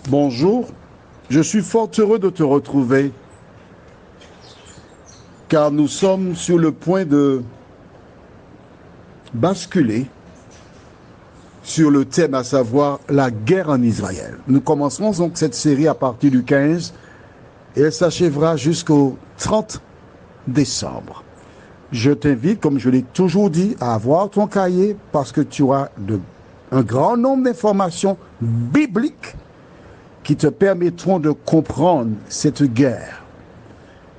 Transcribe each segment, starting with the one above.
Bonjour, je suis fort heureux de te retrouver car nous sommes sur le point de basculer sur le thème, à savoir la guerre en Israël. Nous commencerons donc cette série à partir du 15 et elle s'achèvera jusqu'au 30 décembre. Je t'invite, comme je l'ai toujours dit, à avoir ton cahier parce que tu auras un grand nombre d'informations bibliques qui te permettront de comprendre cette guerre.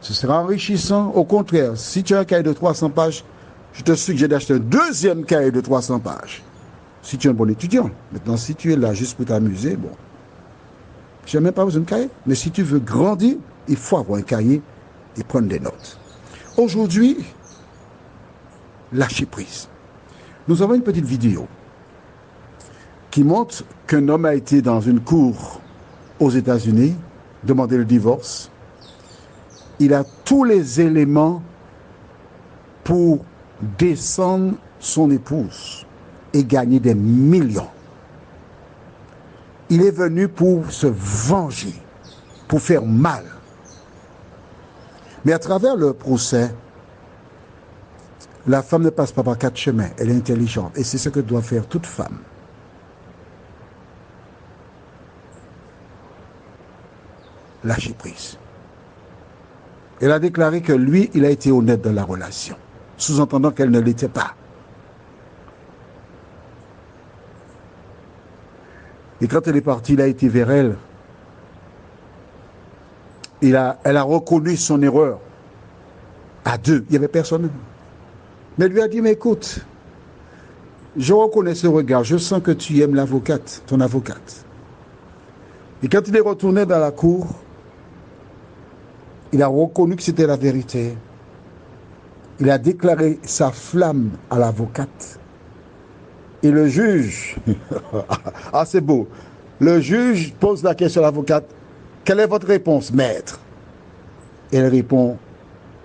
Ce sera enrichissant. Au contraire, si tu as un cahier de 300 pages, je te suggère d'acheter un deuxième cahier de 300 pages. Si tu es un bon étudiant. Maintenant, si tu es là juste pour t'amuser, bon, je n'ai même pas besoin de cahier. Mais si tu veux grandir, il faut avoir un cahier et prendre des notes. Aujourd'hui, lâcher prise. Nous avons une petite vidéo qui montre qu'un homme a été dans une cour aux États-Unis, demander le divorce. Il a tous les éléments pour descendre son épouse et gagner des millions. Il est venu pour se venger, pour faire mal. Mais à travers le procès, la femme ne passe pas par 4 chemins. Elle est intelligente et c'est ce que doit faire toute femme. Lâcher prise. Elle a déclaré que lui, il a été honnête dans la relation, sous-entendant qu'elle ne l'était pas. Et quand elle est partie, il a été vers elle. Elle a reconnu son erreur. À deux, il n'y avait personne. Mais elle lui a dit, mais écoute, je reconnais ce regard, je sens que tu aimes l'avocate, ton avocate. Et quand il est retourné dans la cour, il a reconnu que c'était la vérité. Il a déclaré sa flamme à l'avocate. Et le juge, ah c'est beau, le juge pose la question à l'avocate, quelle est votre réponse, maître? Et elle répond,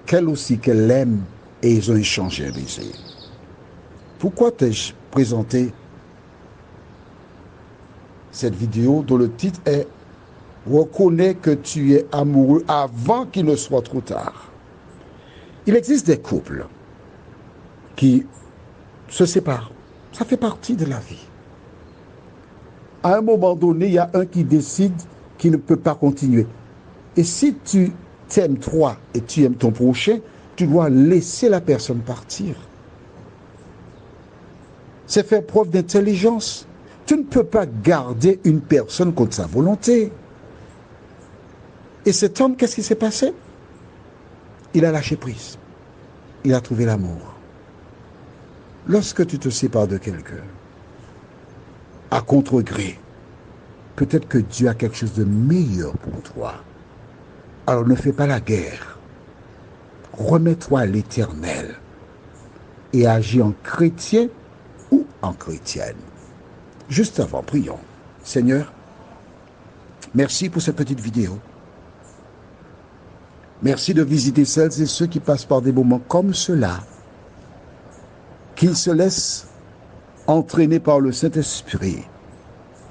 qu'elle aussi, qu'elle l'aime, et ils ont échangé un baiser. Pourquoi t'ai-je présenté cette vidéo dont le titre est reconnais que tu es amoureux avant qu'il ne soit trop tard. Il existe des couples qui se séparent. Ça fait partie de la vie. À un moment donné, il y a un qui décide qu'il ne peut pas continuer. Et si tu t'aimes toi et tu aimes ton prochain, tu dois laisser la personne partir. C'est faire preuve d'intelligence. Tu ne peux pas garder une personne contre sa volonté. Et cet homme, qu'est-ce qui s'est passé? Il a lâché prise. Il a trouvé l'amour. Lorsque tu te sépares de quelqu'un, à contre-gré, peut-être que Dieu a quelque chose de meilleur pour toi. Alors ne fais pas la guerre. Remets-toi à l'Éternel et agis en chrétien ou en chrétienne. Juste avant, prions. Seigneur, merci pour cette petite vidéo. Merci de visiter celles et ceux qui passent par des moments comme cela, qu'ils se laissent entraîner par le Saint-Esprit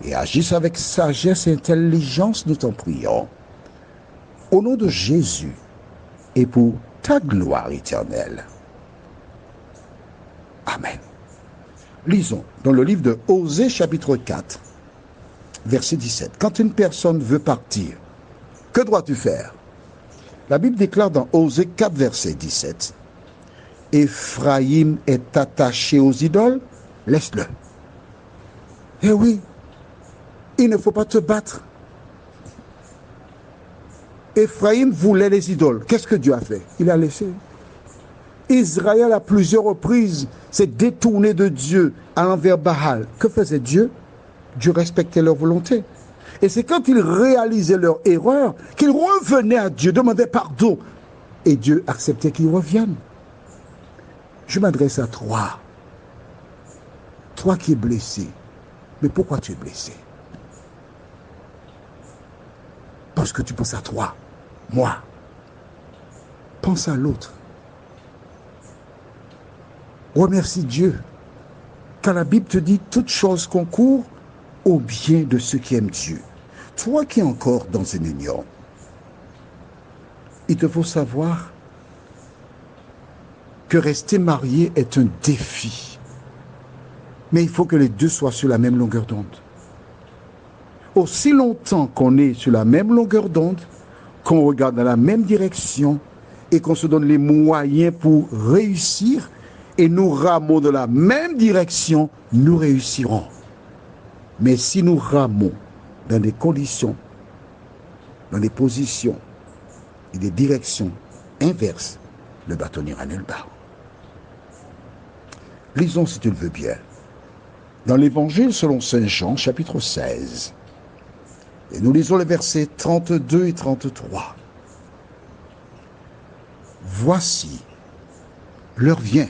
et agissent avec sagesse et intelligence, nous t'en prions. Au nom de Jésus et pour ta gloire éternelle. Amen. Lisons dans le livre de Osée chapitre 4, verset 17. Quand une personne veut partir, que dois-tu faire? La Bible déclare dans Osée 4, verset 17, « Éphraïm est attaché aux idoles, laisse-le. » Eh oui, il ne faut pas te battre. Éphraïm voulait les idoles. Qu'est-ce que Dieu a fait? Il a laissé. Israël, à plusieurs reprises, s'est détourné de Dieu à l'envers Baal. Que faisait Dieu? Dieu respectait leur volonté. Et c'est quand ils réalisaient leur erreur qu'ils revenaient à Dieu, demandaient pardon. Et Dieu acceptait qu'ils reviennent. Je m'adresse à toi. Toi qui es blessé. Mais pourquoi tu es blessé? Parce que tu penses à toi. Moi. Pense à l'autre. Remercie Dieu. Car la Bible te dit, toute chose concourt au bien de ceux qui aiment Dieu. toi qui es encore dans une union, il te faut savoir que rester marié est un défi. Mais il faut que les deux soient sur la même longueur d'onde. Aussi longtemps qu'on est sur la même longueur d'onde, qu'on regarde dans la même direction et qu'on se donne les moyens pour réussir et nous ramons dans la même direction, nous réussirons. Mais si nous ramons dans des conditions, dans des positions et des directions inverses, le bateau n'ira nulle part. Lisons si tu le veux bien. Dans l'Évangile selon Saint Jean, chapitre 16, et nous lisons les versets 32 et 33. Voici, l'heure vient,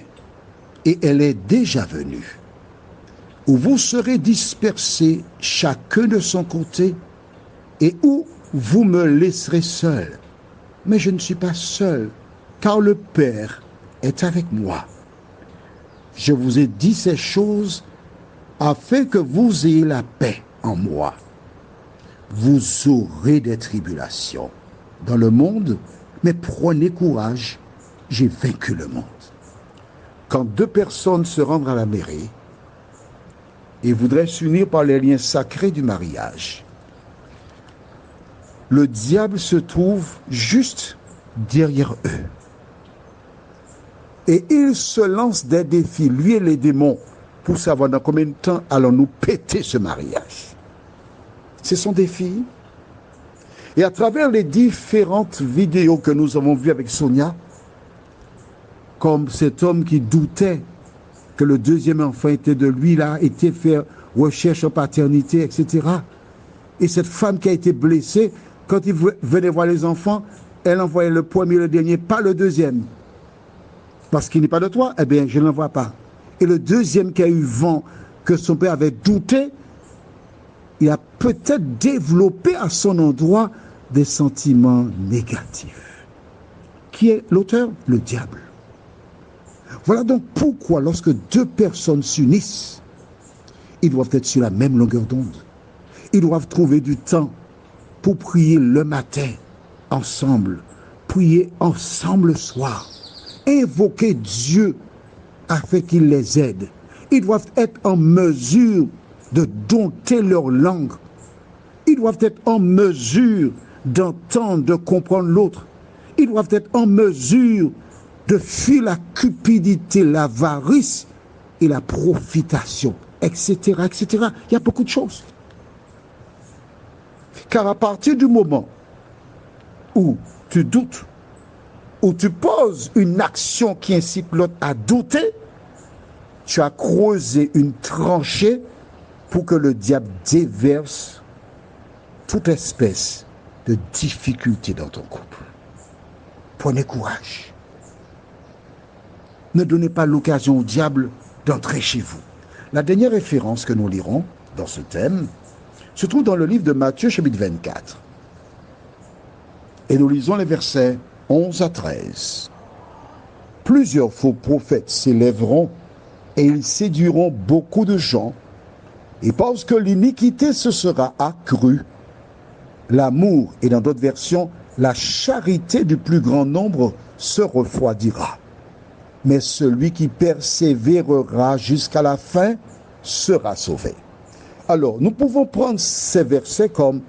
et elle est déjà venue, où vous serez dispersés chacun de son côté, et où vous me laisserez seul. Mais je ne suis pas seul, car le Père est avec moi. Je vous ai dit ces choses afin que vous ayez la paix en moi. Vous aurez des tribulations dans le monde, mais prenez courage, j'ai vaincu le monde. Quand deux personnes se rendent à la mairie et voudraient s'unir par les liens sacrés du mariage, le diable se trouve juste derrière eux. Et il se lance des défis, lui et les démons, pour savoir dans combien de temps allons-nous péter ce mariage. C'est son défi. Et à travers les différentes vidéos que nous avons vues avec Sonia, comme cet homme qui doutait que le deuxième enfant était de lui, il a été faire recherche en paternité, etc. Et cette femme qui a été blessée, quand il venait voir les enfants, elle envoyait le premier et le dernier, pas le deuxième. Parce qu'il n'est pas de toi, eh bien, je ne l'envoie pas. Et le deuxième qui a eu vent que son père avait douté, il a peut-être développé à son endroit des sentiments négatifs. Qui est l'auteur? Le diable. Voilà donc pourquoi lorsque deux personnes s'unissent, ils doivent être sur la même longueur d'onde. Ils doivent trouver du temps pour prier le matin ensemble, prier ensemble le soir, invoquer Dieu afin qu'il les aide. Ils doivent être en mesure de dompter leur langue. Ils doivent être en mesure d'entendre, de comprendre l'autre. Ils doivent être en mesure de fuir la cupidité, l'avarice et la profitation, etc., etc. Il y a beaucoup de choses. Car à partir du moment où tu doutes, où tu poses une action qui incite l'autre à douter, tu as creusé une tranchée pour que le diable déverse toute espèce de difficulté dans ton couple. Prenez courage. Ne donnez pas l'occasion au diable d'entrer chez vous. La dernière référence que nous lirons dans ce thème se trouve dans le livre de Matthieu, chapitre 24. Et nous lisons les versets 11 à 13. Plusieurs faux prophètes s'élèveront et ils séduiront beaucoup de gens. Et parce que l'iniquité se sera accrue, l'amour, et dans d'autres versions, la charité du plus grand nombre se refroidira. Mais celui qui persévérera jusqu'à la fin sera sauvé. Alors, nous pouvons prendre ces versets comme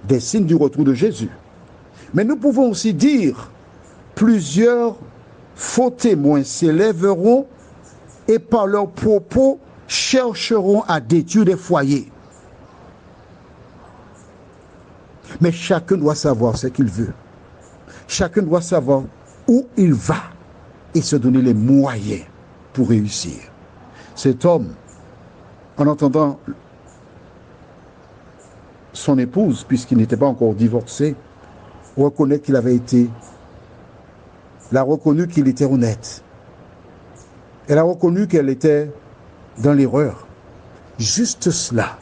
des signes du retour de Jésus. Mais nous pouvons aussi dire, plusieurs faux témoins s'élèveront et par leurs propos chercheront à détruire des foyers. Mais chacun doit savoir ce qu'il veut. Chacun doit savoir où il va et se donner les moyens pour réussir. Cet homme, en entendant son épouse, puisqu'il n'était pas encore divorcé, reconnaît qu'il avait été, l'a reconnu qu'il était honnête. Elle a reconnu qu'elle était dans l'erreur. Juste cela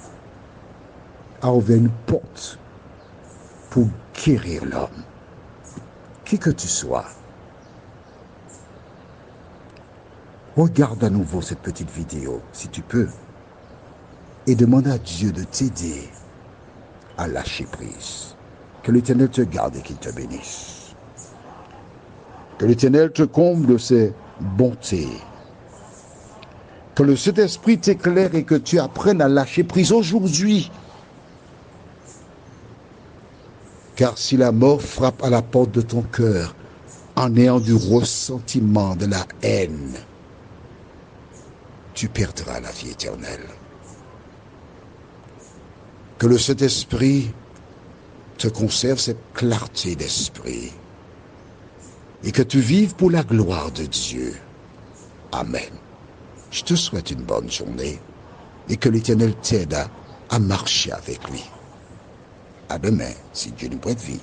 a ouvert une porte pour guérir l'homme. Qui que tu sois, regarde à nouveau cette petite vidéo, si tu peux, et demande à Dieu de t'aider à lâcher prise. Que l'Éternel te garde et qu'il te bénisse. Que l'Éternel te comble de ses bontés. Que le Saint-Esprit t'éclaire et que tu apprennes à lâcher prise aujourd'hui. Car si la mort frappe à la porte de ton cœur, en ayant du ressentiment, de la haine, tu perdras la vie éternelle. Que le Saint-Esprit te conserve cette clarté d'esprit et que tu vives pour la gloire de Dieu. Amen. Je te souhaite une bonne journée et que l'Éternel t'aide à marcher avec lui. À demain, si Dieu nous prête vie.